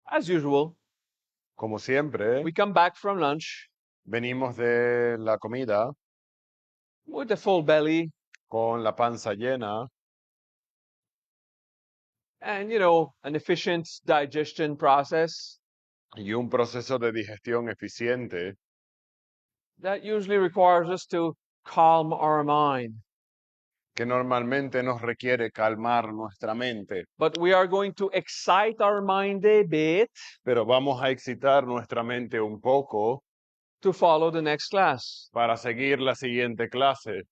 As usual, Como siempre, we come back from lunch venimos de la comida with a full belly con la panza llena and, an efficient digestion process y un proceso de digestión eficiente that usually requires us to calm our mind. que normalmente nos requiere calmar nuestra mente, But we are going to excite our mind a bit pero vamos a excitar nuestra mente un poco to follow the next class. para seguir la siguiente clase.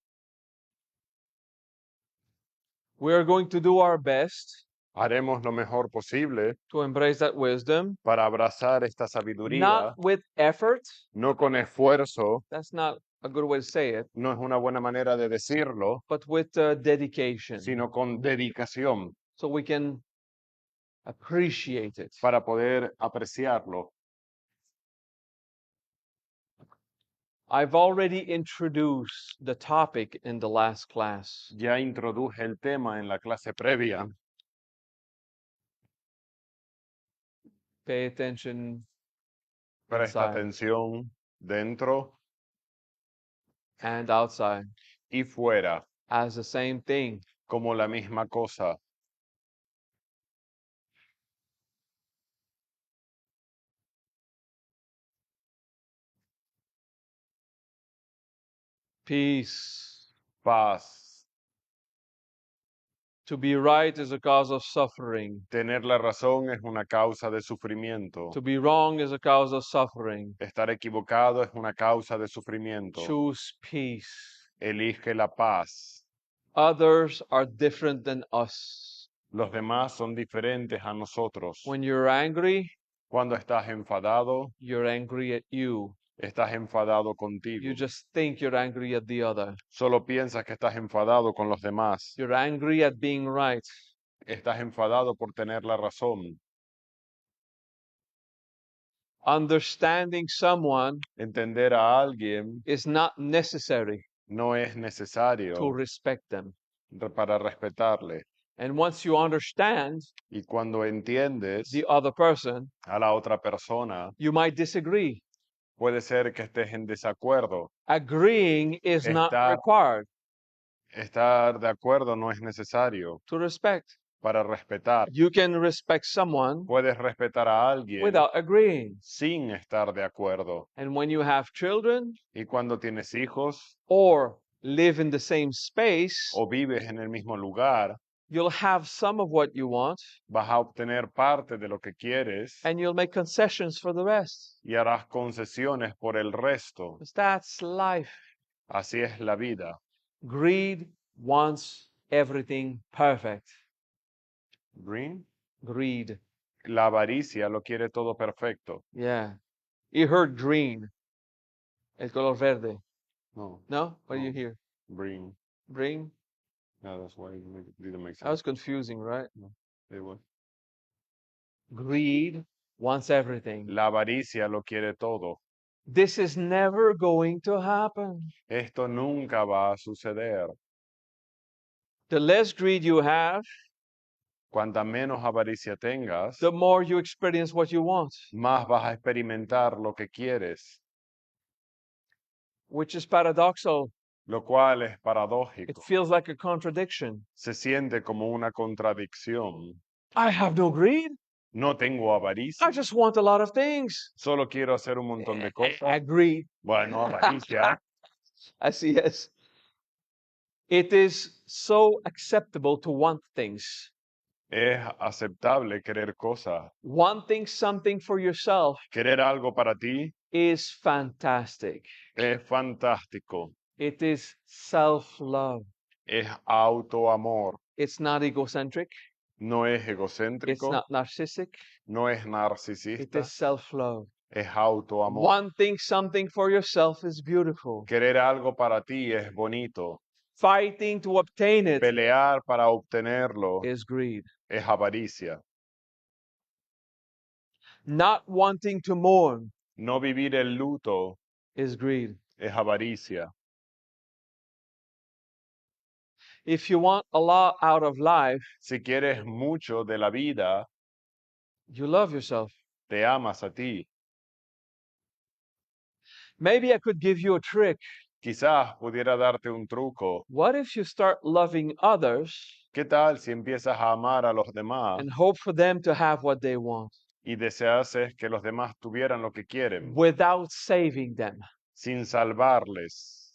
We are going to do our best Haremos lo mejor posible to embrace that wisdom, para abrazar esta not sabiduría, with effort. no con esfuerzo, That's not a good way to say it, no es una buena manera de decirlo, but with dedication, sino con dedicación so we can appreciate it. para poder apreciarlo. I've already introduced the topic in the last class. Ya introduje el tema en la clase previa. Pay attention Presta inside atención dentro and outside y fuera, as the same thing. como la misma cosa. Peace. Paz. To be right is a cause of suffering. Tener la razón es una causa de sufrimiento. To be wrong is a cause of suffering. Estar equivocado es una causa de sufrimiento. Choose peace. Elige la paz. Others are different than us. Los demás son diferentes a nosotros. When you're angry, Cuando estás enfadado, you're angry at you. estás enfadado contigo. You just think you're angry at the other. Solo piensas que estás enfadado con los demás. You're angry at being right. Estás enfadado por tener la razón. Understanding someone Entender a alguien is not necessary no es to necesario respect them. para respetarle. And once you understand Y cuando entiendes the other person, a la otra persona, you might disagree. puede ser que estés en desacuerdo. Agreeing is not Estar, required estar de acuerdo no es necesario to respect. para respetar. You can respect someone Puedes respetar a alguien without agreeing. sin estar de acuerdo. And when you have children Y cuando tienes hijos or live in the same space, o vives en el mismo lugar, you'll have some of what you want vas a obtener parte de lo que quieres and you'll make concessions for the rest. y harás concesiones por el resto. Because that's life. Así es la vida. Greed wants everything perfect. Green. Greed. La avaricia lo quiere todo perfecto. Yeah. You heard green. El color verde. No, No? What do you No. hear? green. Green? Yeah, that's why it didn't make That was sense. confusing, right? It was. Greed wants everything. La avaricia lo quiere todo. This is never going to happen. Esto nunca va a suceder. The less greed you have, Cuanta menos avaricia tengas, the more you experience what you want, más vas a experimentar lo que quieres, which is paradoxical. lo cual es It paradójico. feels like a contradiction. Se siente como una contradicción. I have no greed. No tengo avaricia, I just want a lot of things. solo quiero hacer un montón de cosas. Agreed. Bueno, avaricia. Así es. It is so acceptable to want things. Es aceptable querer cosas. Wanting something for yourself Querer algo para ti is fantastic. es fantástico. It is self-love. Es autoamor. It's not egocentric. No es It's egocéntrico. not narcissistic. No es It narcisista. is self-love. Es autoamor. Wanting something for yourself is beautiful. Querer algo para ti es bonito. Fighting to obtain it Pelear para obtenerlo is greed. es avaricia. Not wanting to mourn No vivir el luto is greed. es avaricia. If you want a lot out of life, Si quieres mucho de la vida, you love yourself. te amas a ti. Maybe I could give you a trick. Quizás pudiera darte un truco. What if you start loving others ¿Qué tal si empiezas a amar a los demás and hope for them to have what they want y deseases que los demás tuvieran lo que quieren, without saving them, sin salvarles,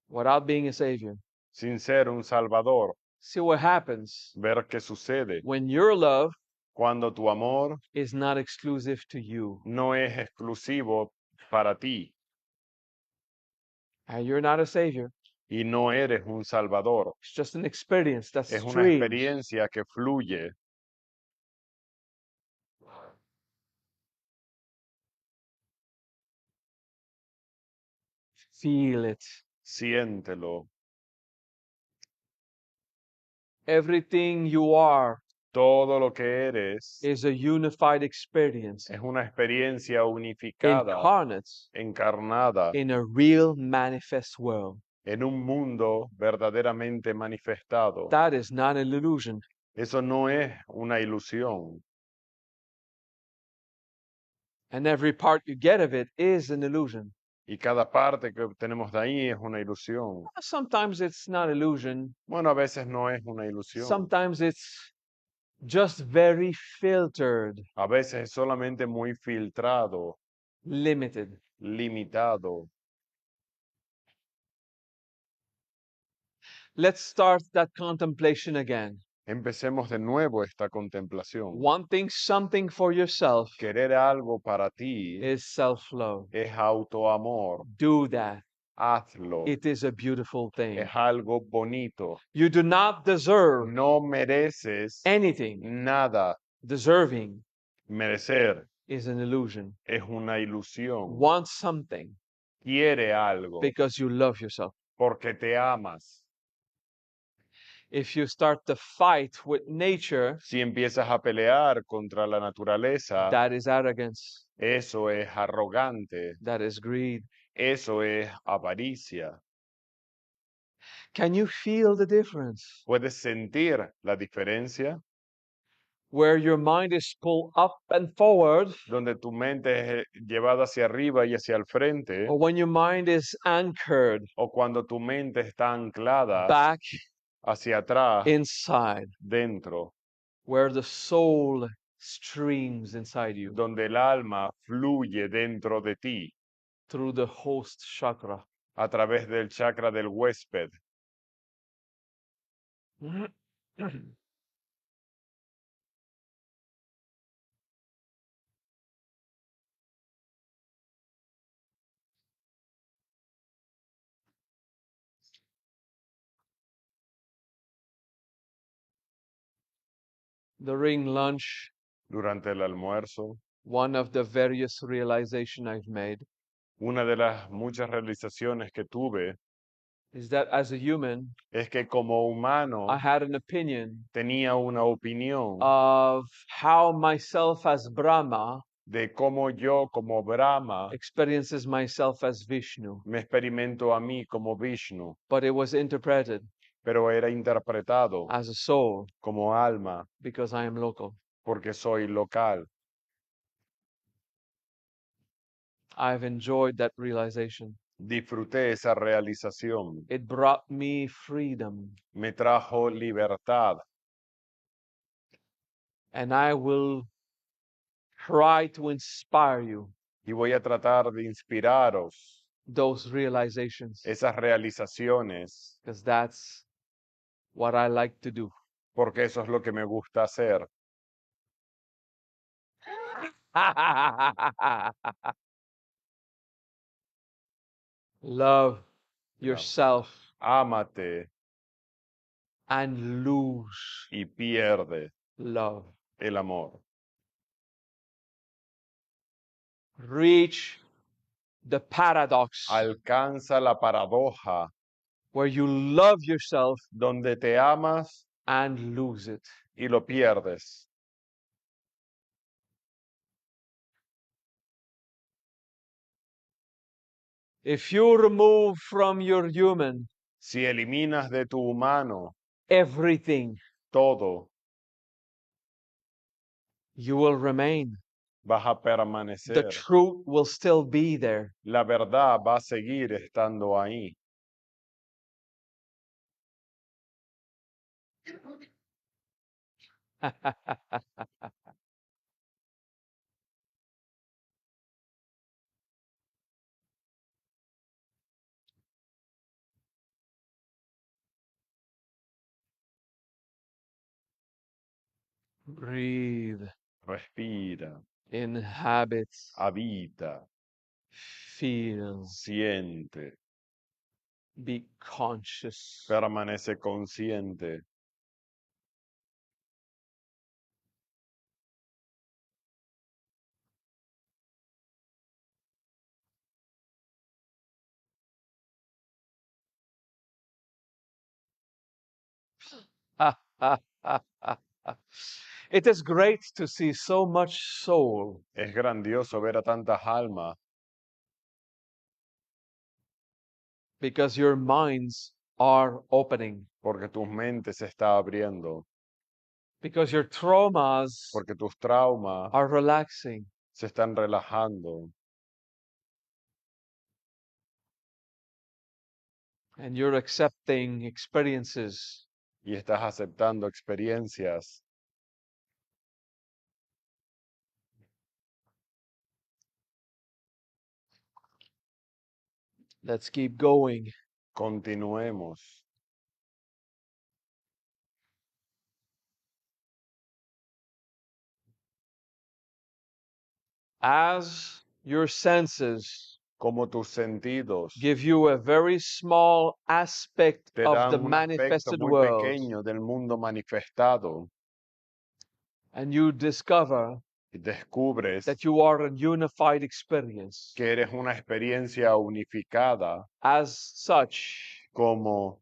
without being a savior? sin ser un salvador? See what happens Ver qué sucede when your love cuando tu amor is not exclusive to you no es exclusivo para ti and you're not a savior. y no eres un salvador. It's just an experience that's Es una strange. experiencia que fluye. Feel it. Siéntelo. Everything you are Todo lo que eres is a unified experience, es una experiencia unificada, incarnate encarnada in a real manifest world. en un mundo verdaderamente manifestado. That is not an illusion. Eso no es una ilusión. And every part you get of it is an illusion. Y cada parte que obtenemos de ahí es una ilusión. Sometimes it's not illusion. Bueno, a veces no es una ilusión. Sometimes it's just very filtered, A veces es solamente muy filtrado, limited. limitado. Let's start that contemplation again. Empecemos de nuevo esta contemplación. Wanting something for yourself Querer algo para ti is self-love. es autoamor. Do that. Hazlo. It is a beautiful thing. Es algo bonito. You do not deserve No mereces anything. nada. Deserving Merecer is an illusion. es una ilusión. Want something Quiere algo because you love yourself. porque te amas. If you start to fight with nature, Si empiezas a pelear contra la naturaleza, that is arrogance. eso es arrogante. That is greed. Eso es avaricia. Can you feel the difference? ¿Puedes sentir la diferencia? Where your mind is pulled up and forward, Donde tu mente es llevada hacia arriba y hacia el frente, or when your mind is anchored o cuando tu mente está anclada back hacia atrás, inside, dentro, where the soul streams inside you donde el alma fluye dentro de ti through the host chakra. a través del chakra del huésped. During lunch, Durante el almuerzo, one of the various realization I've made una de las muchas realizaciones que tuve is that as a human, es que como humano I had an opinion tenía una opinión of how myself as Brahma de cómo yo como Brahma experiences myself as Vishnu, me experimento a mí como Vishnu, but it was interpreted pero era interpretado as a soul como alma because I am local. porque soy local. I've enjoyed that realization. Disfruté esa realización. It brought me freedom, Me trajo libertad and I will try to inspire you y voy a tratar de inspiraros those realizations esas realizaciones because that's what I like to do. porque eso es lo que me gusta hacer. Love yourself Ámate and lose y pierde love. el amor. Reach the paradox Alcanza la paradoja where you love yourself donde te amas and lose it. y lo pierdes. If you remove from your human Si eliminas de tu humano everything, todo, you will remain. vas a The permanecer. truth will still be there. La verdad va a seguir estando ahí. Breathe. Respira, Inhabit. habita, Feel. siente, Be conscious. permanece consciente. It is great to see so much soul Es grandioso ver a tantas almas because your minds are opening, porque tus mentes se está abriendo, because your traumas porque tus traumas are relaxing, se están relajando and you're accepting experiences y estás aceptando experiencias. Let's keep going. Continuemos. As your senses Como tus sentidos give you a very small aspect te of the dan un aspecto manifested muy world, pequeño del mundo manifestado and you discover y descubres that you are a unified experience. que eres una experiencia unificada As such, como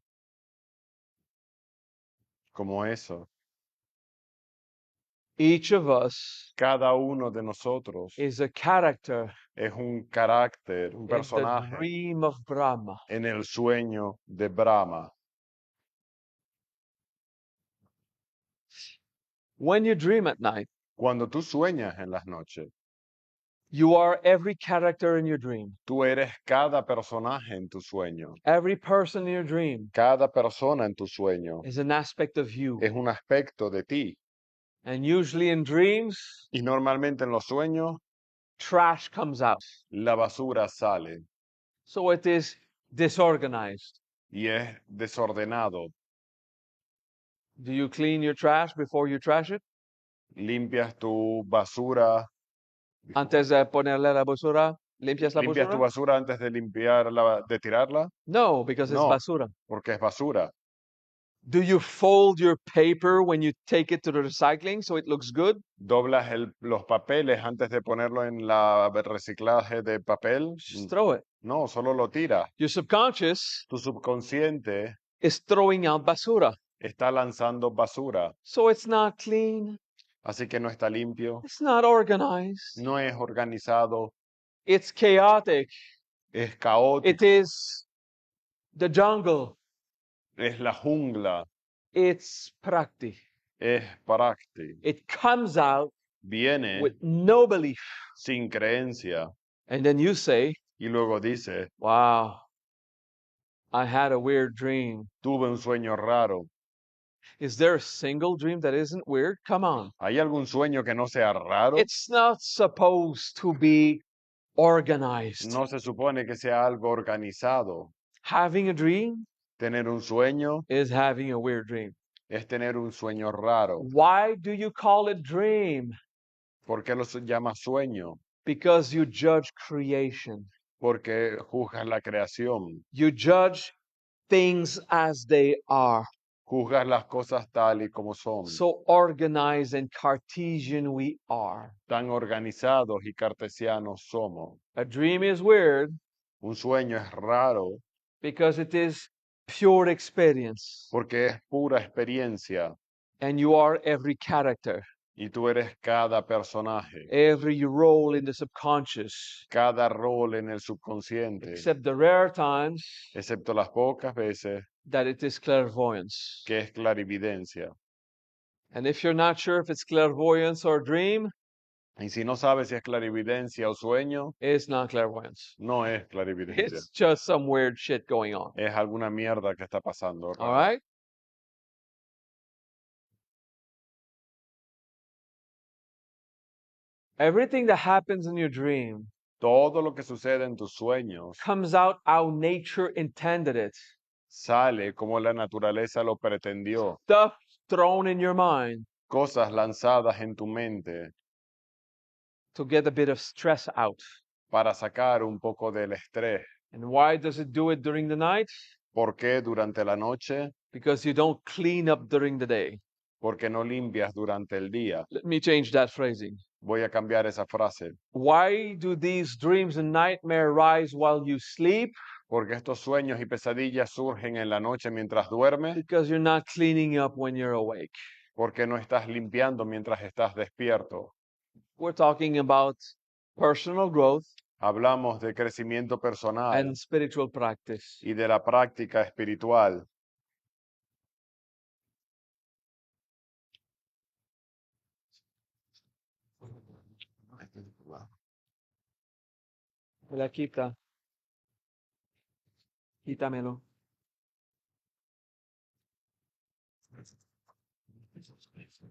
eso. each of us Cada uno de nosotros is a character es un carácter, un in the personaje dream of Brahma. en el sueño de Brahma. When you dream at night, Cuando tú sueñas en las noches, you are every character in your dream. tú eres cada personaje en tu sueño. Every person in your dream Cada persona en tu sueño is an aspect of you. es un aspecto de ti. And usually in dreams, Y normalmente en los sueños, trash comes out. la basura sale So it is disorganized. y es desordenado. Do you clean your trash before you trash it? Limpias tu basura. Antes de ponerle la basura, ¿limpias la ¿Limpias tu basura? basura antes de de tirarla? No, because it's No, basura. porque es basura. Do you fold your paper when you take it to the recycling so it looks good? Doblas los papeles antes de ponerlo en la reciclaje de papel. Just throw it. No, solo lo tiras. Your subconscious Tu subconsciente is throwing out basura. está lanzando basura, So it's not clean. así que no está limpio, It's not organized. no es organizado, It's chaotic. es It caótico, is the jungle. es la jungla, It's prakti. es práctico, It comes out viene with no belief. sin creencia And then you say, y luego dice, wow, I had a weird dream. tuve un sueño raro. Is there a single dream that isn't weird? Come on. ¿Hay algún sueño que no sea raro? It's not supposed to be organized. No se supone que sea algo organizado. Having a dream Tener un sueño is having a weird dream. es tener un sueño raro. Why do you call it dream? ¿Por qué lo llama sueño? Because you judge creation. Porque juzgas la creación, You judge things as they are. juzgas las cosas tal y como son. So organized and Cartesian we are. Tan organizados y cartesianos somos. A dream is weird Un sueño es raro because it is pure experience. porque es pura experiencia And you are every character, y tú eres cada personaje, every role in the subconscious, cada rol en el subconsciente, except the rare times excepto las pocas veces that it is clairvoyance. que es clarividencia. And if you're not sure if it's clairvoyance or dream, Y si no sabes si es clarividencia o sueño, it's not clairvoyance. no es clarividencia. It's just some weird shit going on. Es alguna mierda que está pasando. All rara. right? Everything that happens in your dream Todo lo que sucede en tus sueños comes out how nature intended it. sale como la naturaleza lo pretendió. Stuff thrown in your mind Cosas lanzadas en tu mente to get a bit of stress out. para sacar un poco del estrés. And why does it do it during the night? ¿Por qué durante la noche? Because you don't clean up during the day. Porque no limpias durante el día. Let me change that phrasing. Voy a cambiar esa frase. Why do these dreams and nightmare rise while you sleep? Porque estos sueños y pesadillas surgen en la noche mientras duermes. Because you're not cleaning up when you're awake. Porque no estás limpiando mientras estás despierto. We're talking about personal growth Hablamos de crecimiento personal and spiritual practice. y de la práctica espiritual. Me la quita. Quítamelo.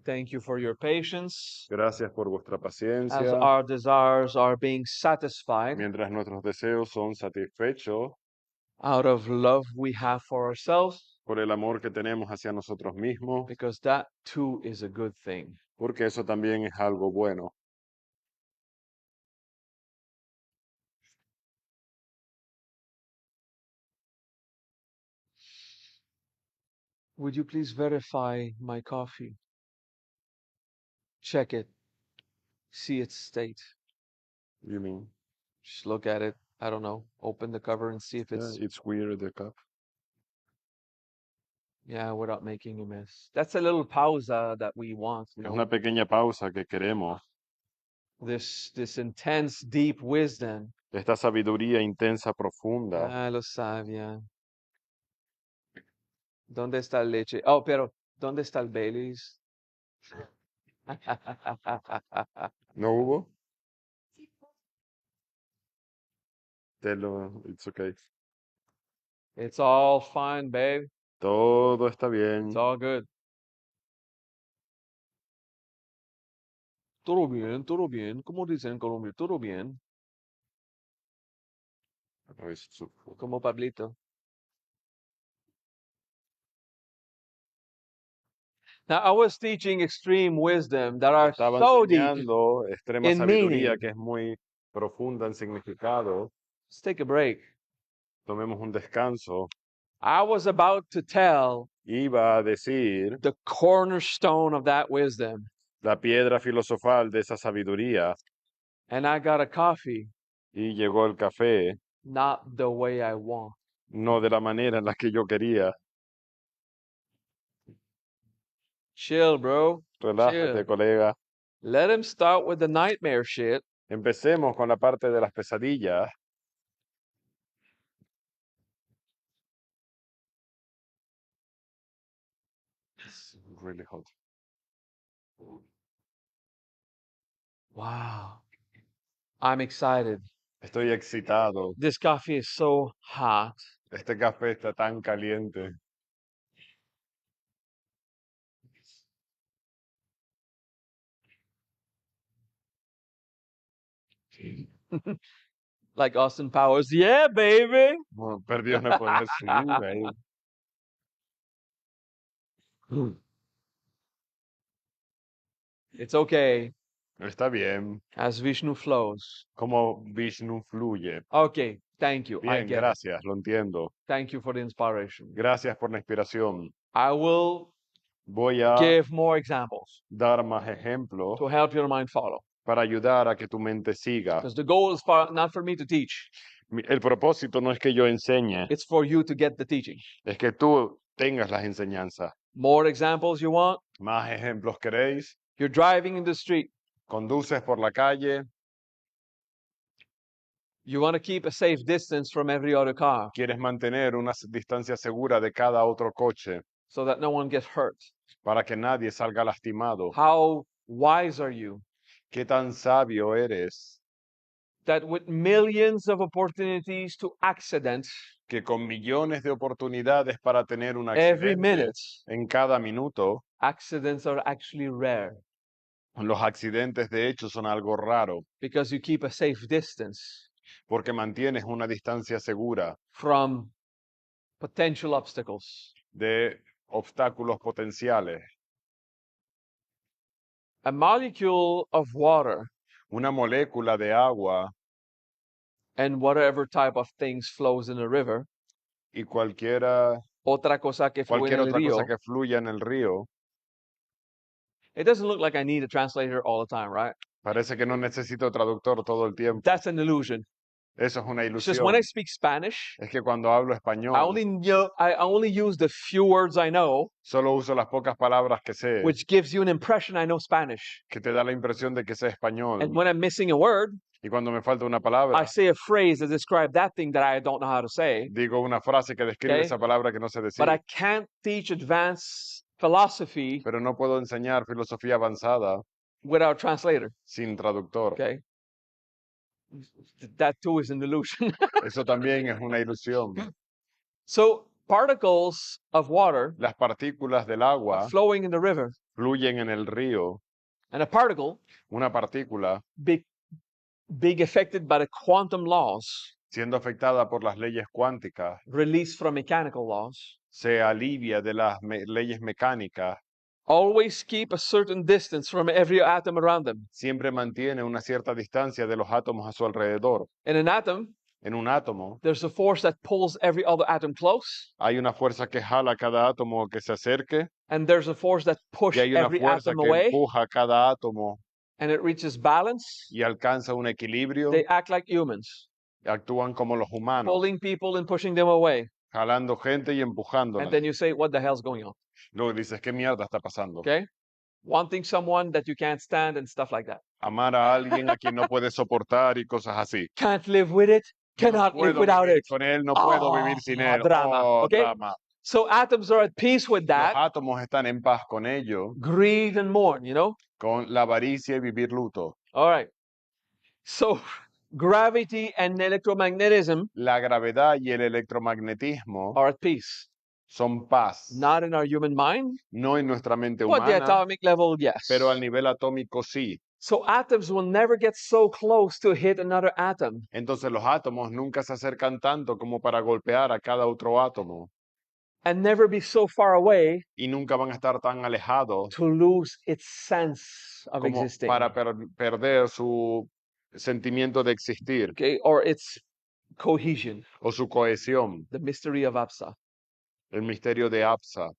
Thank you for your patience. Gracias por vuestra As paciencia. our desires are being satisfied Mientras nuestros deseos son satisfechos out of love we have for ourselves, por el amor que tenemos hacia nosotros mismos, because that too is a good thing. porque eso también es algo bueno. Would you please verify my coffee? Check it. See its state. You mean? Just look at it. I don't know. Open the cover and see if Yeah, it's, it's weird, the cup. yeah, without making a mess. That's a little pausa that we want, you Es know. una pequeña pausa que queremos. This intense, deep wisdom. Esta sabiduría intensa, profunda. Ah, lo sabía. ¿Dónde está el leche? Oh, pero ¿dónde está el Baileys? ¿No hubo? It's okay. It's all fine, babe. Todo está bien. It's all good. Todo bien, todo bien. ¿Cómo dicen en Colombia? Todo bien. Como Pablito. Now, I was teaching extreme wisdom that are Estaba so deep. enseñando extrema in sabiduría meaning. que es muy profunda en significado. Let's take a break. Tomemos un descanso. I was about to tell Iba a decir the cornerstone of that wisdom, la piedra filosofal de esa sabiduría and I got a coffee, y llegó el café, not the way I want. no de la manera en la que yo quería. Chill, bro. Relájate, Chill. colega. Let him start with the nightmare shit. Empecemos con la parte de las pesadillas. It's really hot. Wow. I'm excited. Estoy excitado. This coffee is so hot. Este café está tan caliente. Like Austin Powers. Yeah, baby. No, perdió no puede decir, güey. It's okay. Está bien. As Vishnu flows. Como Vishnu fluye. Okay, thank you. I Bien, get it. gracias, lo entiendo. Thank you for the inspiration. Gracias por la inspiración. I will Voy a give more examples dar más ejemplos to help your mind follow. para ayudar a que tu mente siga. Because the goal is not for me to teach. El propósito no es que yo enseñe, It's for you to get the teaching. es que tú tengas las enseñanzas. More examples you want? ¿Más ejemplos queréis? You're driving in the street. Conduces por la calle, You want to keep a safe distance from every other car quieres mantener una distancia segura de cada otro coche so that no one gets hurt. para que nadie salga lastimado. How wise are you? ¿Qué tan sabio eres that with millions of opportunities to accidents que con millones de oportunidades para tener un every accidente minute, en cada minuto, accidents are actually rare los accidentes de hecho son algo raro because you keep a safe distance porque mantienes una distancia segura from potential obstacles. de obstáculos potenciales? A molecule of water Una molécula de agua and whatever type of things flows in a river, y cualquier otra cosa que fluye en el otra cosa río. que fluya en el río, It doesn't look like I need a translator all the time, right? parece que no necesito traductor todo el tiempo. That's an illusion. Eso es una It's just when I ilusión. speak Spanish, Es que cuando hablo I español, only use the few words I know, solo uso las pocas palabras que sé, which gives you an impression I know Spanish. que te da la impresión de que sé español. And when I'm missing a word, Y cuando me falta una I palabra, say a phrase to describe that thing that I don't know how to say. digo una frase que describe Okay. esa palabra que no sé But I decir. can't teach advanced philosophy Pero no puedo enseñar filosofía avanzada without a translator. sin traductor. Okay. That too is an illusion. Eso también es una ilusión. So particles of water Las partículas del are agua flowing in the river, fluyen en el río. and a particle Una partícula, being affected by the quantum laws siendo afectada por las leyes cuánticas, released from mechanical laws, se alivia de las leyes mecánicas, always keep a certain distance from every atom around them. siempre mantiene una cierta distancia de los átomos a su alrededor. In an atom, En un átomo there's a force that pulls every other atom close, hay una fuerza que jala a cada átomo que se acerque and there's a force that y pushes hay una every fuerza atom que away, empuja a cada átomo and it reaches balance. y alcanza un equilibrio. They act like humans, Actúan como los humanos, pulling people and pushing them away. jalando gente y And empujándola. then you say, what the hell's going on? Luego dices, ¿qué mierda está pasando? Okay? Wanting someone that you can't stand and stuff like that. Amar a alguien a quien no puedes soportar y cosas así. Can't live with it, No cannot live puedo without vivir it. con él, no puedo vivir sin él. Drama. Oh, Okay? drama. So atoms are at peace with Los that. átomos están en paz con ello, Grieve and mourn, you know? con la avaricia y vivir luto. All right. So gravity and electromagnetism La gravedad y el electromagnetismo are at peace. son paz, Not in our human mind, no en nuestra mente but at the humana, atomic level, yes. pero al nivel atómico sí. So atoms will never get so close to hit another atom. Entonces los átomos nunca se acercan tanto como para golpear a cada otro átomo And never be so far away y nunca van a estar tan alejados to lose its sense of como existing. para perder su sentimiento de existir Okay, or its cohesion, o su cohesión, the mystery of Apsa. el misterio de Apsa.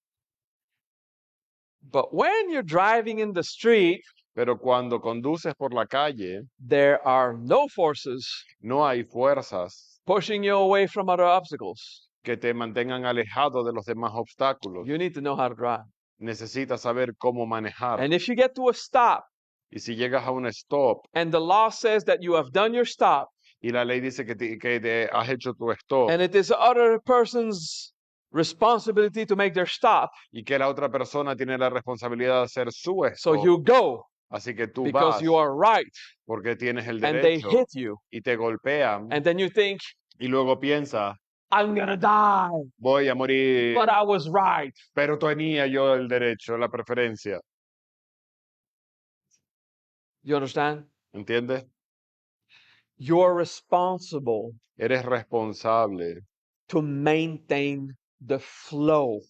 But when you're driving in the street, Pero cuando conduces por la calle, there are no forces no hay fuerzas pushing you away from other obstacles. que te mantengan alejado de los demás obstáculos. You need to know how to drive. Necesitas saber cómo manejar. And if you get to a stop Y si llegas a un stop and the law says that you have done your stop y la ley dice que te has hecho tu stop and it is the other person's responsibility to make their stop, y que la otra persona tiene la responsabilidad de hacer su so stop, you go así que tú because vas you are right, porque tienes el and they derecho hit you, y te golpean and then you think, y luego piensas, I'm gonna die, voy a morir, but I was right. pero tenía yo el derecho, la preferencia. You understand? ¿Entiendes? You're responsible Eres responsable to maintain the flow,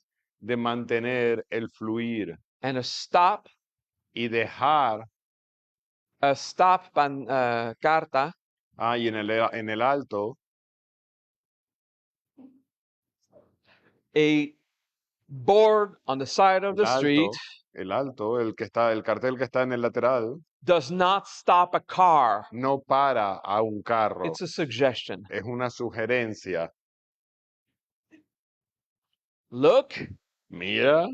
de mantener el fluir and a stop y dejar carta ahí en el alto a board on the side of the street el alto, el cartel que está en el lateral, does not stop a car. no para a un carro. It's a suggestion. Es una sugerencia. Look, Mira,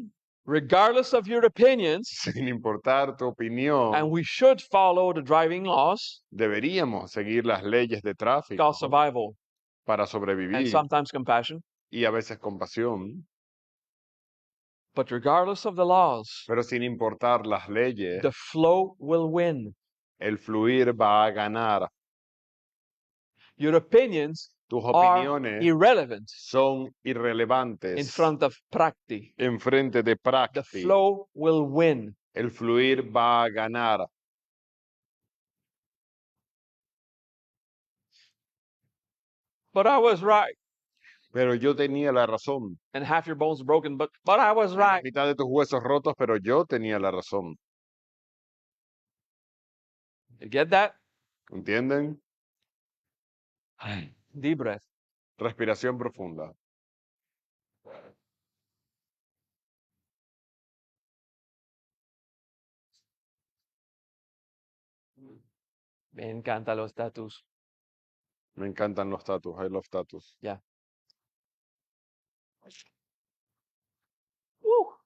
regardless of your opinions, sin importar tu opinión, and we should follow the driving laws, deberíamos seguir las leyes de tráfico called survival para and sobrevivir sometimes compassion. y a veces compasión. But regardless of the laws, Pero sin importar las leyes, the flow will win. El fluir va a ganar. Your opinions Tus are opiniones irrelevant son in irrelevantes front of prakti. en frente de The Prakti. flow will win. El fluir va a ganar. But I was right. Pero yo tenía la razón. And half your bones broken, but I was Y la right. mitad de tus huesos rotos, pero yo tenía la razón. You get that? ¿Entienden? Deep breath. Respiración profunda. Me encantan los tatus. Me encantan los tatus. I love tatus. Yeah. Woo.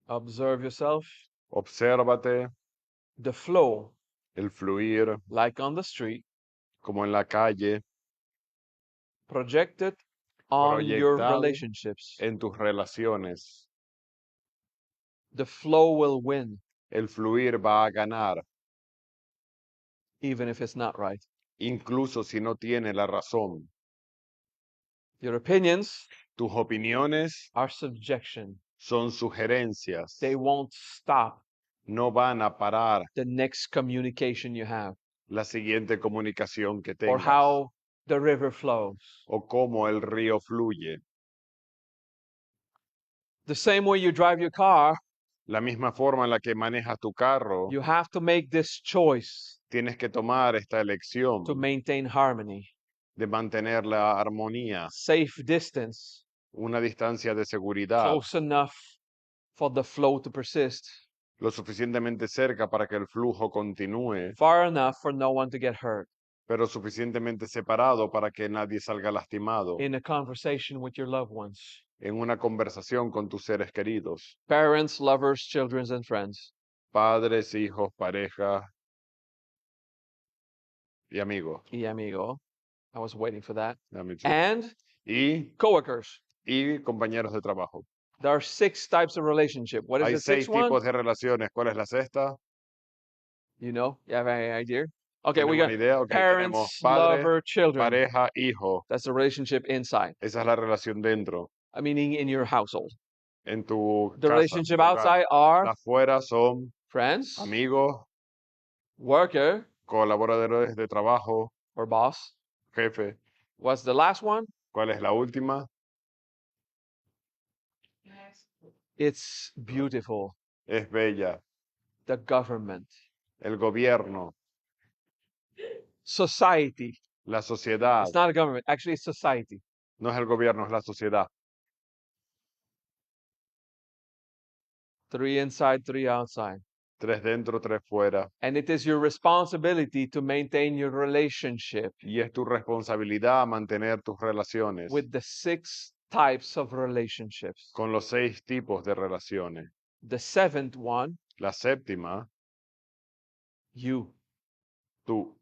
Observe yourself. Obsérvate The flow, el fluir like on the street, como en la calle, projected on your proyectado relationships. en tus relaciones. The flow will win, El fluir va a ganar, even if it's not right. incluso si no tiene la razón. Your opinions Tus opiniones are subjection. son sugerencias. They won't stop No van a parar the next communication you have la siguiente comunicación que or tengas how the river flows. o cómo el río fluye. The same way you drive your car, La misma forma en la que manejas tu carro, you have to make this choice tienes que tomar esta elección to maintain harmony, de mantener la armonía, safe distance, una distancia de seguridad, close enough for the flow to persist, lo suficientemente cerca para que el flujo continúe, far enough for no one to get hurt pero suficientemente separado para que nadie salga lastimado in a conversation with your loved ones. en una conversación con tus seres queridos, Parents, lovers, children, and friends. padres, hijos, pareja y amigos. Y amigo. I was waiting for that. Dame tú. And Y, coworkers. y compañeros de trabajo. There are 6 types of relationship. What is Hay the 6 sixth one? tipos de relaciones. ¿Cuál es la sexta? You know? You have any idea? Okay, we ¿Tenemos got una idea? Ok, tenemos parents, padre, lover, children. pareja, hijo. That's the relationship inside. Esa es la relación dentro, Meaning in your household. en tu The casa. relationship tu hogar. outside are Afuera son friends, amigos, worker, colaboradores de trabajo, or boss. jefe. What's the last one? ¿Cuál es la última? It's beautiful. Es bella. The government. El gobierno, Society. la sociedad. It's not a government. Actually, it's society. No es el gobierno, es la sociedad. 3 inside, 3 outside. 3 dentro, 3 fuera. And it is your responsibility to maintain your relationship Y es tu responsabilidad mantener tus relaciones with the 6 types of relationships. con los 6 tipos de relaciones. The 7th one, La séptima, you. tú,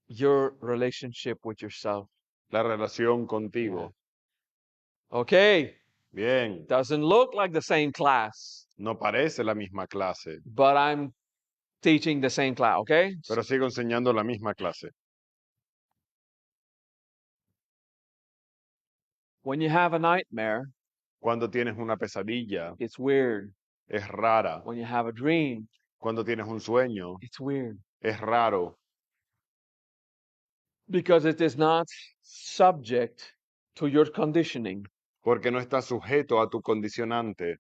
Your relationship with yourself. la relación contigo. Okay. Bien, Doesn't look like the same class, no parece la misma clase, but I'm teaching the same class, okay? pero sigo enseñando la misma clase. When you have a nightmare, Cuando tienes una pesadilla, it's weird. es rara. When you have a dream, Cuando tienes un sueño, it's weird. es raro. Because it is not subject to your conditioning. Porque no está sujeto a tu condicionante.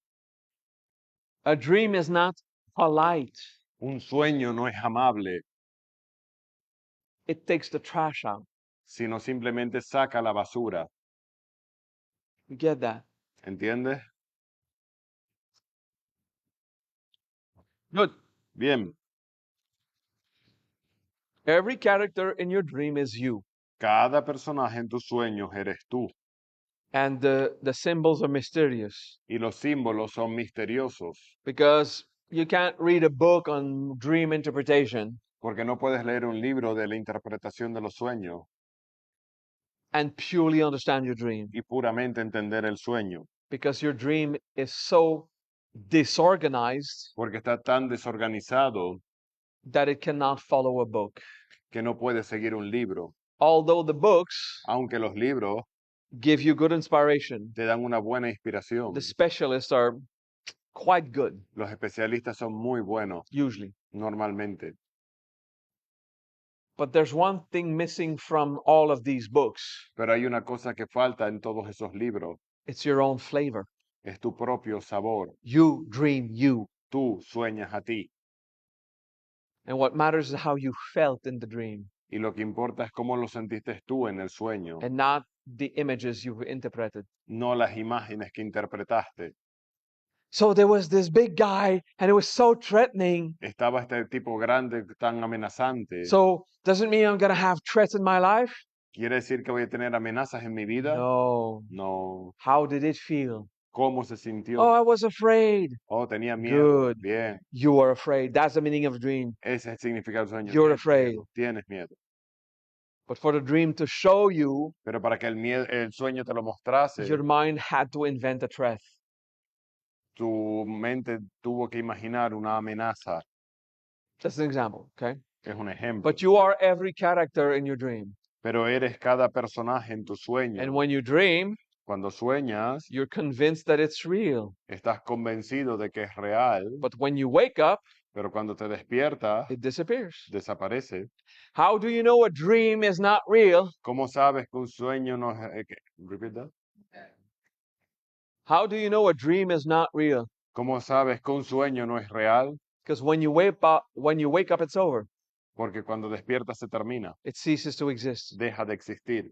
A dream is not polite. Un sueño no es amable, It takes the trash out. sino simplemente saca la basura. You get that? ¿Entiendes? Good. Bien, Every character in your dream is you. cada personaje en tus sueños eres tú. And the symbols are mysterious Y los símbolos son misteriosos. because you can't read a book on dream interpretation Porque no puedes leer un libro de la interpretación de los sueños and purely understand your dream. y puramente entender el sueño. because your dream is so disorganized porque está tan desorganizado that it cannot follow a book. que no puede seguir un libro. Although the books Aunque los libros give you good inspiration, te dan una buena inspiración, the specialists are quite good, los especialistas son muy buenos usually. normalmente. But there's one thing missing from all of these books. Pero hay una cosa que falta en todos esos libros, It's your own flavor. es tu propio sabor. You dream you. Tú sueñas a ti And what matters is how you felt in the dream y lo que importa es cómo lo sentiste tú en el sueño, and not the images you've interpreted. no las imágenes que interpretaste. So there was this big guy and it was so threatening. Estaba este tipo grande tan amenazante. So doesn't mean I'm going to have threats in my life? ¿Quiere decir que voy a tener amenazas en mi vida? No. No. How did it feel? ¿Cómo se sintió? Oh, I was afraid. Oh, tenía miedo. Good. Bien. You are afraid. That's the meaning of a dream. Ese es el significado del sueño. You're Tienes afraid. miedo, tienes miedo. But for the dream to show you, Pero para que el sueño te lo mostrase, your mind had to invent a threat. tu mente tuvo que imaginar una amenaza. That's an example, okay? Es un ejemplo. But you are every character in your dream. Pero eres cada personaje en tu sueño. And when you dream, Cuando sueñas, you're convinced that it's real. estás convencido de que es real, But when you wake up, pero cuando te despiertas, it disappears. desaparece. How do you know a dream is not real? ¿Cómo sabes que un sueño no es... Repeat that. How do you know a dream is not real? ¿Cómo sabes que un sueño no es real? Because when you wake up, it's over. Porque cuando despiertas se termina, It ceases to exist. deja de existir.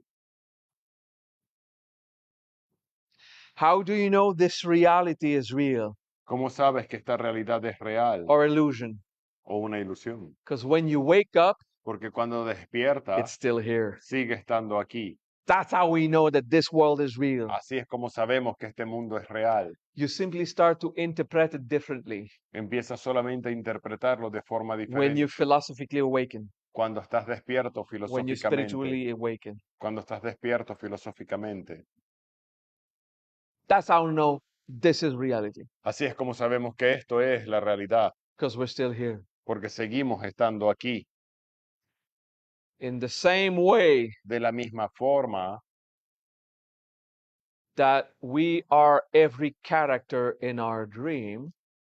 How do you know this reality is real ¿Cómo sabes que esta realidad es real or illusion? o una ilusión? Because when you wake up, Porque cuando it's despiertas, still here. sigue estando aquí. That's how we know that this world is real. Así es como sabemos que este mundo es real. You simply start to interpret it differently Empiezas solamente a interpretarlo de forma when diferente. you philosophically awaken, Cuando estás despierto when you filosóficamente. spiritually awaken. Cuando estás despierto filosóficamente. That's how we know this is reality, Así es como sabemos que esto es la realidad. because we're still here. Porque seguimos estando aquí. In the same way De la misma forma that we are every character in our dream,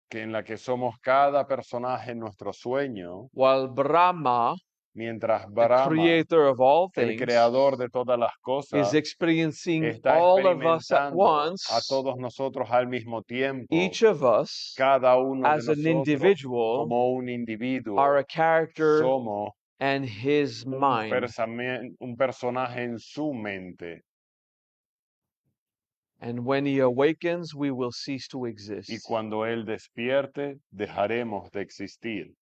que en la que somos cada personaje en nuestro sueño, while Brahma, mientras the Brahma, creator of all el things, creador de todas las is cosas, experiencing está all of us at experimentando a once, todos nosotros al mismo tiempo. each of us, Cada uno de as an nosotros individual, como un individuo are a character somos and his mind. un personaje en su mente. And when he awakens, we will cease to Y exist. cuando Él despierte, dejaremos de existir.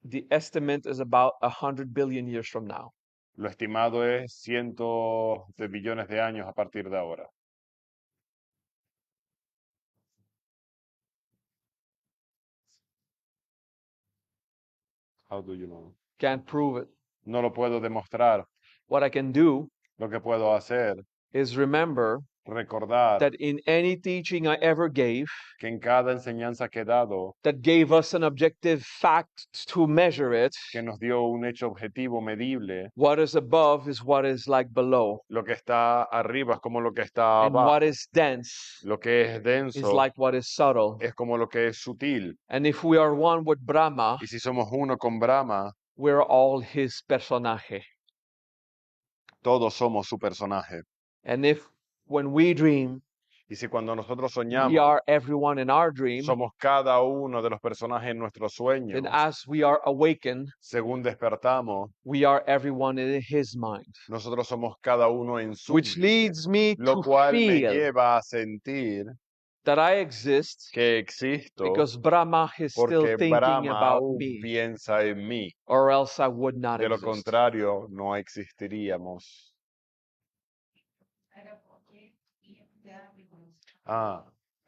The estimate is about 100 billion years from now. Lo estimado es cientos de billones de años a partir de ahora. How do you know? Can't prove it. No lo puedo demostrar. What I can do Lo que puedo hacer, is remember recordar that in any teaching I ever gave, que en cada enseñanza que he dado, that gave us an objective fact to measure it, que nos dio un hecho objetivo medible, what is above is what is like below. lo que está arriba es como lo que está And what abajo. is dense Lo que es is denso like what is subtle. es como lo que es sutil. And if we are one with Brahma, Y si somos uno con Brahma, we're all his personaje. todos somos su personaje. And if when we dream, Y si cuando nosotros we soñamos, are everyone in our dream, somos cada uno de los personajes en nuestro sueño, then as we are awakened, según despertamos, we are everyone in his mind. nosotros somos cada uno en su Which mente, leads me lo to cual me feel lleva a sentir that I exist que existo because Brahma is still porque thinking Brahma about aún me, piensa en mí. or else I would not De lo exist. contrario, no existiríamos.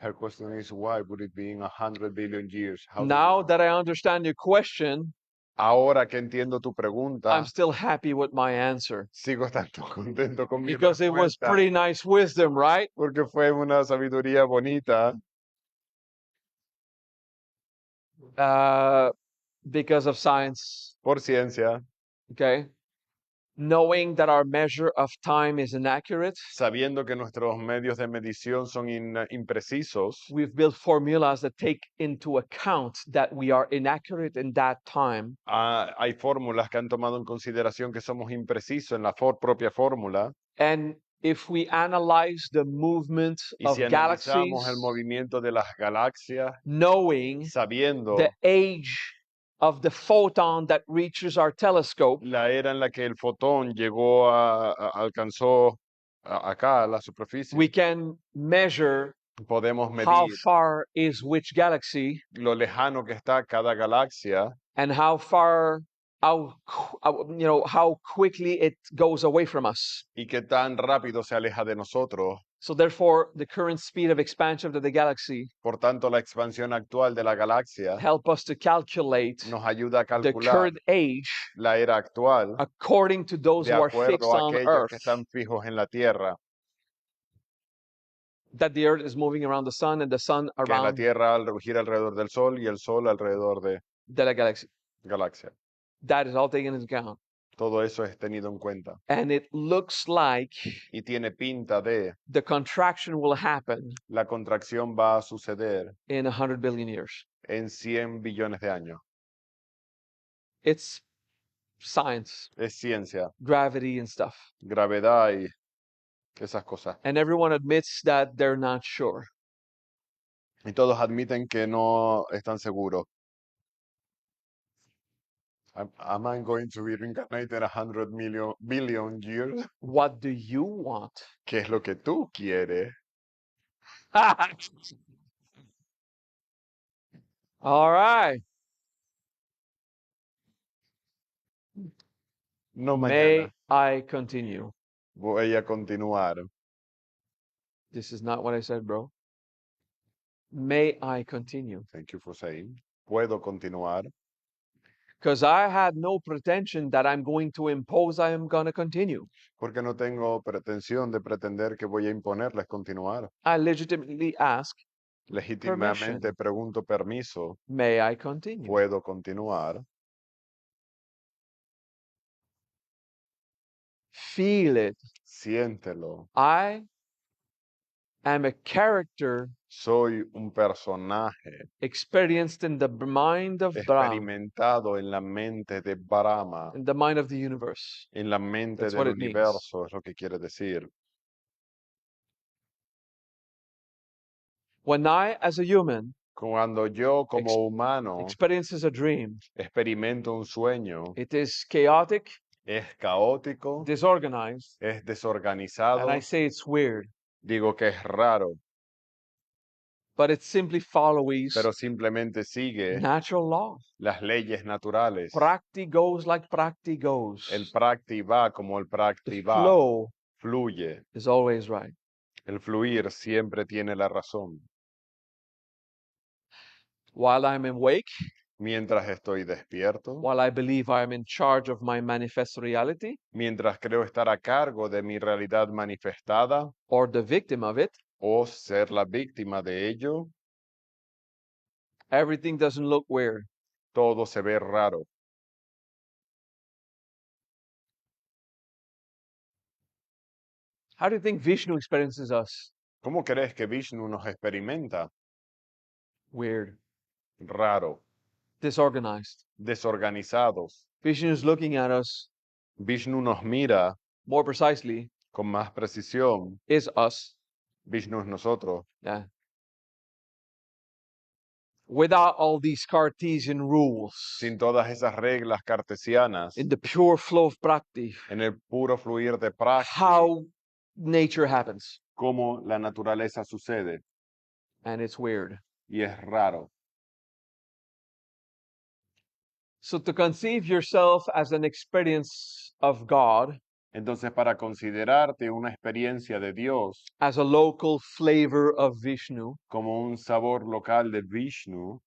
Her question is, why would it be in 100 billion years? How do you Now know? that I understand your question, Ahora que entiendo tu I'm pregunta, still happy with my answer sigo estando contento con mi because it was respuesta pretty nice wisdom, right? porque fue una sabiduría bonita Because of science, por ciencia, okay? Knowing that our measure of time is inaccurate, sabiendo que nuestros medios de medición son imprecisos. we've built formulas that take into account that we are inaccurate in that time. Hay fórmulas que han tomado en consideración que somos imprecisos en la propia fórmula. And if we analyze the movement Y of si analizamos el galaxies, movimiento de las galaxias, knowing sabiendo the age of the photon that reaches our telescope, la era en la que el fotón llegó alcanzó acá a la superficie, we can measure podemos how medir far is which galaxy lo lejano que está cada galaxia and how far how quickly it goes away from us. y qué tan rápido se aleja de nosotros. So therefore, the current speed of expansion of the galaxy Por tanto, la expansión actual de la galaxia help us to calculate nos ayuda a the calcular current age la era actual according to those de who are acuerdo fixed a on aquellos que Earth. están fijos en la Tierra, That the Earth is moving around the sun and the sun que la around Tierra gira alrededor del Sol y el Sol alrededor de the galaxy. galaxia. That is all taken into account. Todo eso es tenido en cuenta. And it looks like Y tiene pinta de the contraction will happen la contracción va a suceder in 100 billion years. en 100 billones de años. It's science, Es ciencia, gravity, and stuff. gravedad y esas cosas. And everyone admits that they're not sure. Y todos admiten que no están seguros. Am I going to be reincarnated 100 billion years? What do you want? ¿Qué es lo que tú quieres? All right. No May mañana. I continue? Voy a continuar. This is not what I said, bro. May I continue? Thank you for saying. Puedo continuar. Because I had no pretension that I'm going to impose I am going to continue. Porque no tengo pretensión de pretender que voy a imponerles continuar. I legitimately ask, Legítimamente pregunto permiso. may I continue? Puedo continuar. Feel it. Siéntelo. I am a character Soy un personaje experienced in the mind of Brahma, experimentado en la mente de Brahma, in the mind of the universe. en la mente That's del what it means. universo, es lo que quiere decir. When I, as a human, Cuando yo como humano experiences a dream, experimento un sueño, it is chaotic, es caótico, disorganized, es desorganizado, and I say it's weird, digo que es raro, but it simply follows pero simplemente sigue natural law. las leyes naturales. Prakti goes like prakti goes. El prakti va como el prakti The va, flow fluye. is always right. El fluir siempre tiene la razón. While I'm awake, Mientras estoy despierto, while I believe I am in charge of my manifest reality mientras creo estar a cargo de mi realidad manifestada or the victim of it, o ser la víctima de ello, everything doesn't look weird. todo se ve raro. How do you think Vishnu experiences us? ¿Cómo crees que Vishnu nos experimenta? Weird, Raro, disorganized. desorganizados. Vishnu is looking at us, Vishnu nos mira more precisely, con más precisión. is us. Vishnu es nosotros. Yeah. Without all these Cartesian rules, Sin todas esas reglas cartesianas, in the pure flow of Prakti, en el puro fluir de Prakti, how nature happens. cómo la naturaleza sucede. And it's weird. Y es raro. So to conceive yourself as an experience of God, Entonces, para considerarte una experiencia de Dios as a local flavor of Vishnu, como un sabor local de Vishnu,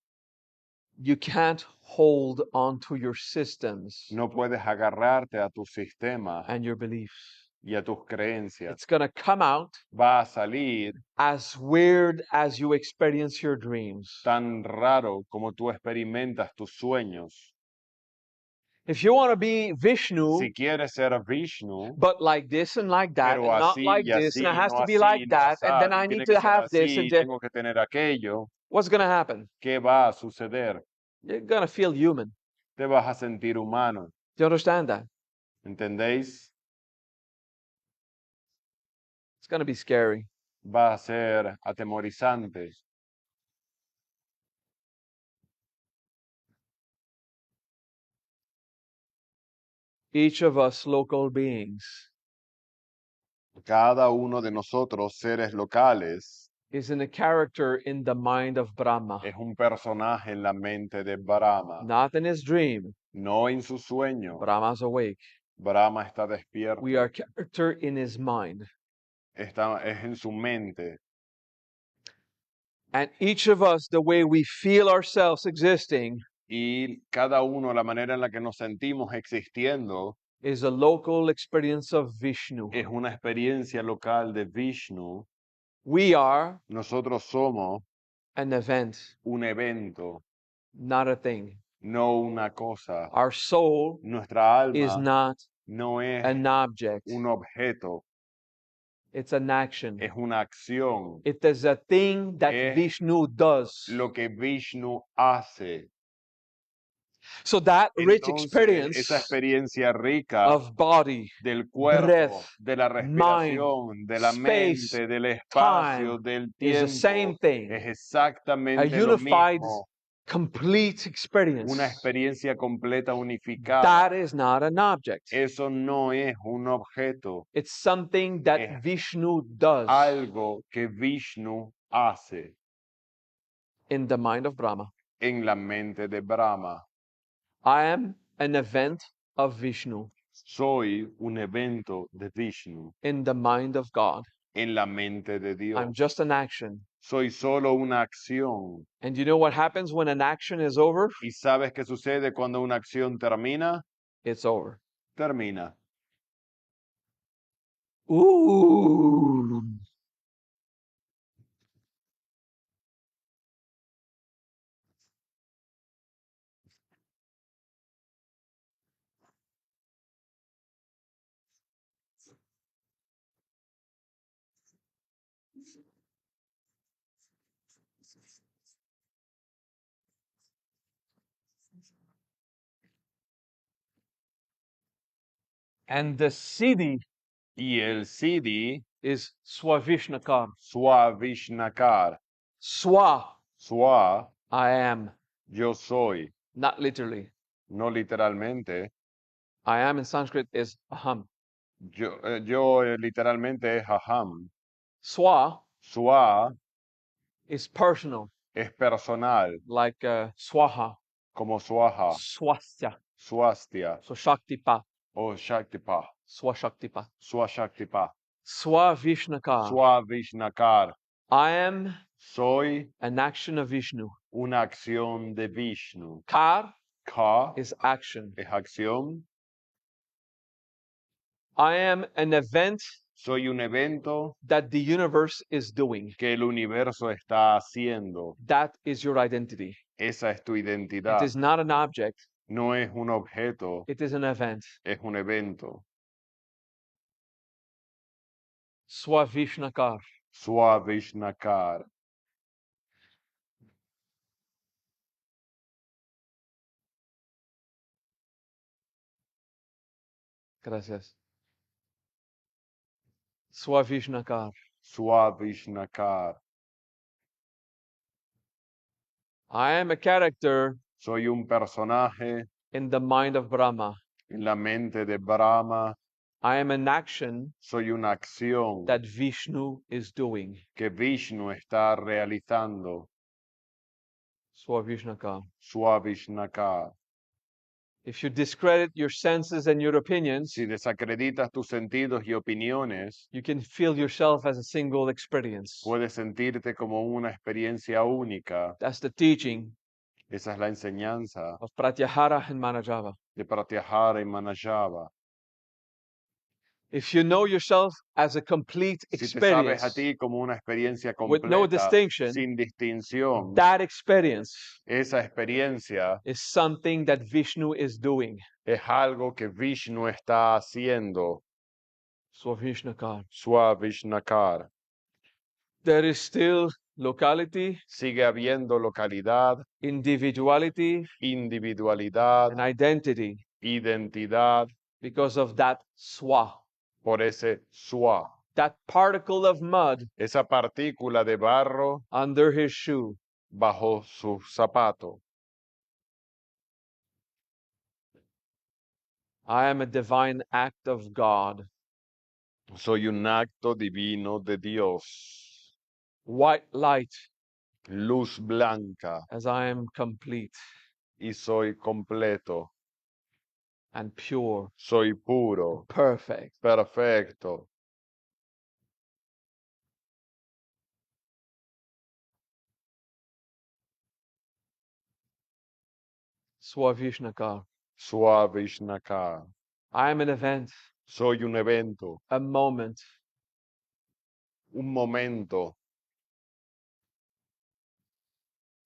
You can't hold on to your systems No puedes agarrarte a tus sistemas and your beliefs. y a tus creencias. It's going to come out Va a salir as weird as you experience your dreams. tan raro como tú experimentas tus sueños. If you want to be Vishnu, Si quieres ser Vishnu, but like this and like that, pero and not así like y this, and así, it has no to be así, like no that, and then así, I tiene need que to ser have this, así, and tengo que tener aquello, what's going to happen? ¿qué va a suceder? You're going to feel human. Te vas a sentir humano, Do you understand that? ¿entendéis? It's going to be scary. Va a ser atemorizante. Each of us local beings Cada uno de nosotros, seres locales, is in a character in the mind of Brahma, es un personaje en la mente de Brahma, not in his dream. no en su sueño. Brahma's awake. Brahma está despierto, We are character in his mind. es en su mente. And each of us, the way we feel ourselves existing, Y cada uno, la manera en la que nos sentimos existiendo, is a local experience of Vishnu. es una experiencia local de Vishnu. We are Nosotros somos an event, un evento, not a thing. no una cosa. Our soul Nuestra is alma not no es an object. un objeto, It's an action. es una acción. It is a thing that Es Vishnu does. lo que Vishnu hace. So that rich Entonces, experience esa experiencia rica of body, del cuerpo, breath, de la respiración, de la space, mente, del espacio, time del is the same tiempo, thing. es A exactamente lo unified, mismo. complete experience. Una experiencia completa unificada. That is not an object. Eso no es un objeto, It's something that Es Vishnu does algo que Vishnu hace in the mind of Brahma. en la mente de Brahma. I am an event of Vishnu Soy un evento de Vishnu in the mind of God. en la mente de Dios. I'm just an action. Soy solo una acción. And you know what happens when an action is over? ¿Y sabes qué sucede cuando una acción termina? It's over. Termina. Ooh. And the Siddhi Y el Siddhi, is Swavishnakar. Swavishnakar. Swa, Swa, I am. yo soy. Not literally. No literalmente. I am in Sanskrit is aham. Yo literalmente es aham. Swa Swa is personal, es personal, like swaha, como swaha, swastya. swastia So Shaktipa, o shaktipa, Swashaktipa. swashaktipa, Swavishnakar. swavishnakar. I am Soy an action of Vishnu. una acción de Vishnu. Kar Ka is action. es acción. I am an event Soy un evento that the universe is doing. que el universo está haciendo. That is your identity. Esa es tu It identidad. is not an object. No es un objeto, It is an event. es un evento. Swavishnakar. Swavishnakar. Gracias. Swavishnakar. Swavishnakar. I am a character Soy un personaje in the mind of Brahma. en la mente de Brahma. I am an action Soy una acción that Vishnu is doing. que Vishnu está realizando. Swavishnakar. Swavishnakar. If you discredit your senses and your opinions, Si desacreditas tus sentidos y opiniones, you can feel yourself as a single experience. puedes sentirte como una experiencia única. That's the teaching. Esa es la enseñanza of Pratyahara and Manajava. de Pratyahara y Manajava. If you know yourself as a complete Si te sabes a experience ti como una experiencia with no completa, distinction, sin distinción, that experience esa experiencia is something that Vishnu is doing. es algo que Vishnu está haciendo. Swavishnakar. Swavishnakar. There is still locality, Sigue habiendo localidad, individuality, individualidad, and identity identidad because of that swa, por ese swa. that particle of mud Esa partícula de barro under his shoe. bajo su zapato. I am a divine act of God. Soy un acto divino de Dios. White light Luz blanca as I am complete y soy completo. and pure, Soy puro, perfect. perfecto. Swavishnakar. Swavishnakar. I am an event, Soy un evento, a moment, un momento.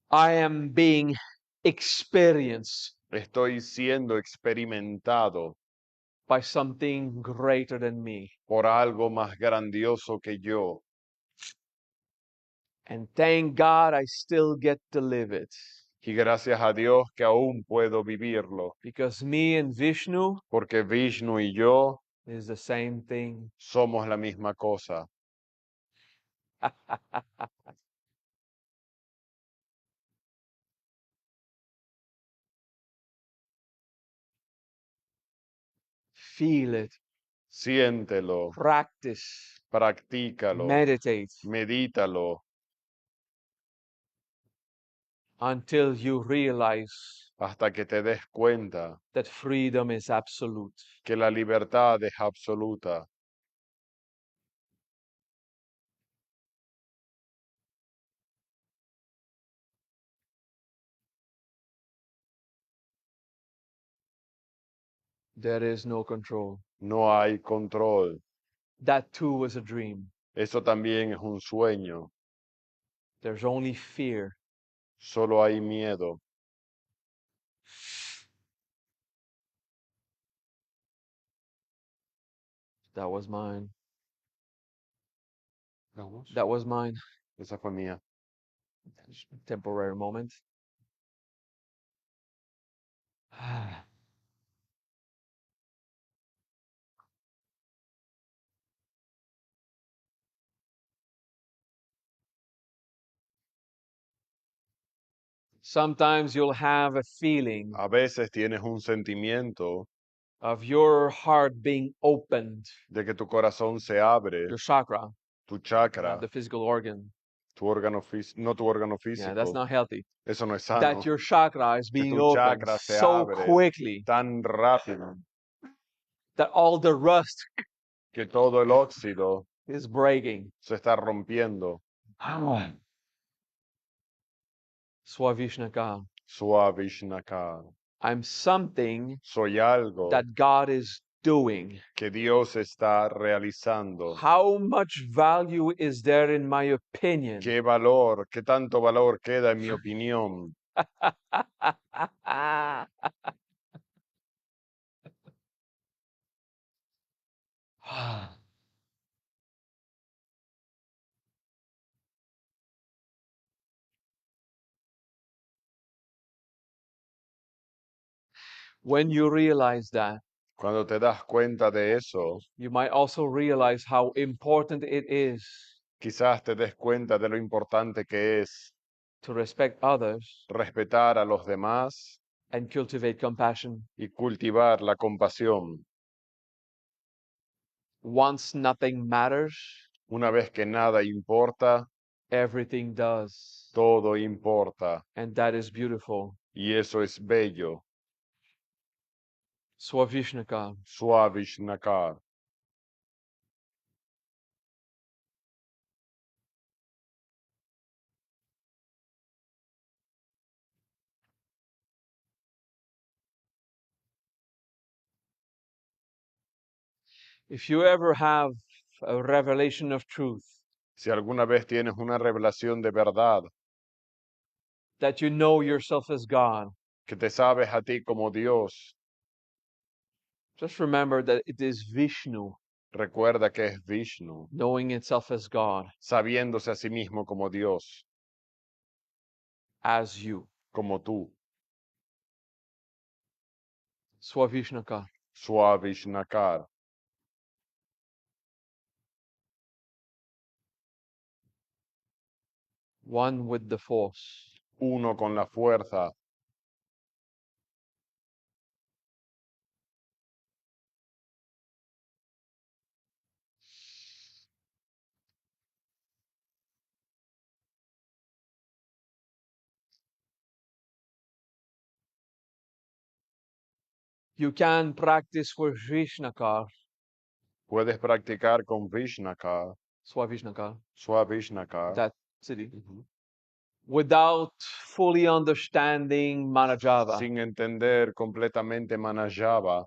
I am being experienced Estoy siendo experimentado by something greater than me. por algo más grandioso que yo. And thank God I still get to live it. Y gracias a Dios que aún puedo vivirlo, Because me and Vishnu porque Vishnu y yo is the same thing. somos la misma cosa. Feel it, Siéntelo, practice, practícalo, meditate medítalo until you realize hasta que te des cuenta that freedom is absolute. que la libertad es absoluta. There is no control. No hay control. That too was a dream. Eso también es un sueño. There's only fear. Solo hay miedo. That was mine. Vamos. That was mine. Esa fue mía. Temporary moment. Sometimes you'll have a feeling A veces tienes un sentimiento of your heart being opened, de que tu corazón se abre, your chakra, tu chakra, the physical organ. tu órgano no tu órgano Yeah, that's físico. not healthy. Eso no es sano. That your chakra is Que being tu opened chakra se so abre quickly tan rápido that all the rust que todo el óxido is breaking. se está rompiendo. Swavishnaka. Swavishnakar. I'm something Soy algo that God is doing. que Dios está realizando. How much value is there in my opinion? ¿Qué valor, qué tanto valor queda en mi opinión? When you realize that, Cuando te das cuenta de eso, you might also realize how important it is quizás te des cuenta de lo importante que es to respect others respetar a los demás and cultivate compassion. y cultivar la compasión. Once nothing matters, Una vez que nada importa, everything does. todo importa. And that is beautiful. Y eso es bello. Swavishnaka. Swavishnakar. If you ever have a revelation of truth, Si alguna vez tienes una revelación de verdad, that you know yourself as God, que te sabes a ti como Dios, just remember that it is Vishnu recuerda que es Vishnu, knowing itself as God, sabiéndose a sí mismo como Dios, as you. como tú, Swavishnaka. Swavishnakar, One with the force. uno con la fuerza. You can practice with Vishnakar, Puedes practicar con Vishnakar, Swavishnakar, Swavishnakar, that city, without fully understanding Manajava. sin entender completamente Manajava,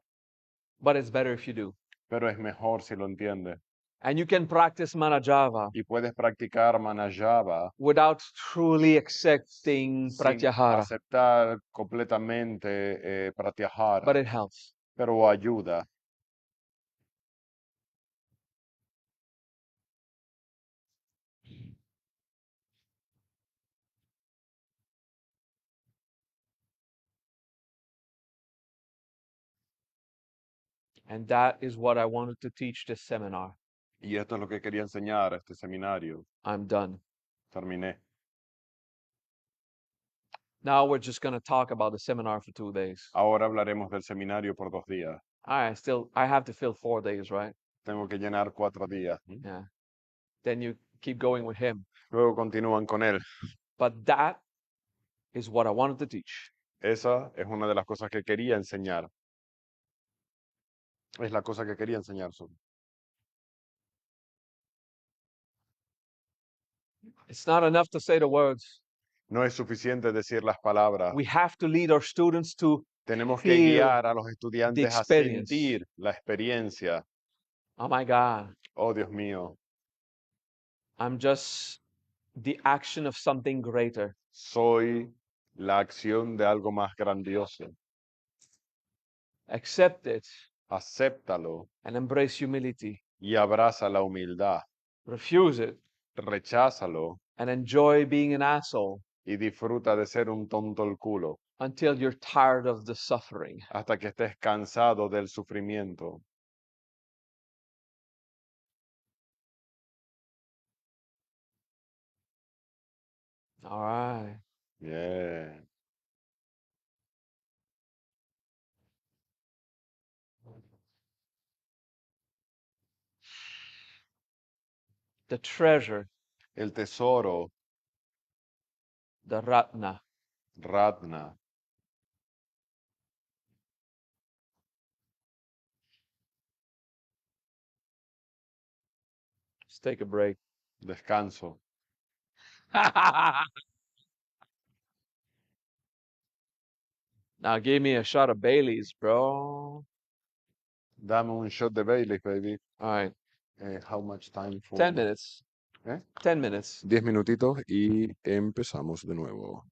But it's better if you do. pero es mejor si lo entiendes. And you can practice Manajava Y puedes practicar Manajava without truly accepting sin Pratyahara. aceptar completamente But Pratyahara, it helps. pero ayuda. And that is what I wanted to teach this seminar. Y esto es lo que quería enseñar a este seminario. I'm done. Terminé. Now we're just going to talk about the seminar for 2 days. Ahora hablaremos del seminario por 2 días. I have to fill 4 days, right? Tengo que llenar 4 días. Yeah. Then you keep going with him. Luego continúan con él. But that is what I wanted to teach. Esa es una de las cosas que quería enseñar. Es la cosa que quería enseñar sobre. It's not enough to say the words. No es suficiente decir las palabras. We have to lead our students to Tenemos que feel guiar a los estudiantes a experience. sentir la experiencia. Oh my God, Oh, Dios mío, I'm just the action of something greater. soy la acción de algo más grandioso. Accept it Acéptalo and embrace humility. y abraza la humildad. Refuse it Recházalo and enjoy being an asshole y disfruta de ser un tonto el culo until you're tired of the suffering. hasta que estés cansado del sufrimiento. All right. Yeah. The treasure, El tesoro, the Ratna. Ratna. Let's take a break. Descanso. Now give me a shot of Bailey's, bro. Dame un shot de Bailey, baby. All right. How much time for? 10 minutes. ¿Eh? 10 minutes. 10 minutitos y empezamos de nuevo.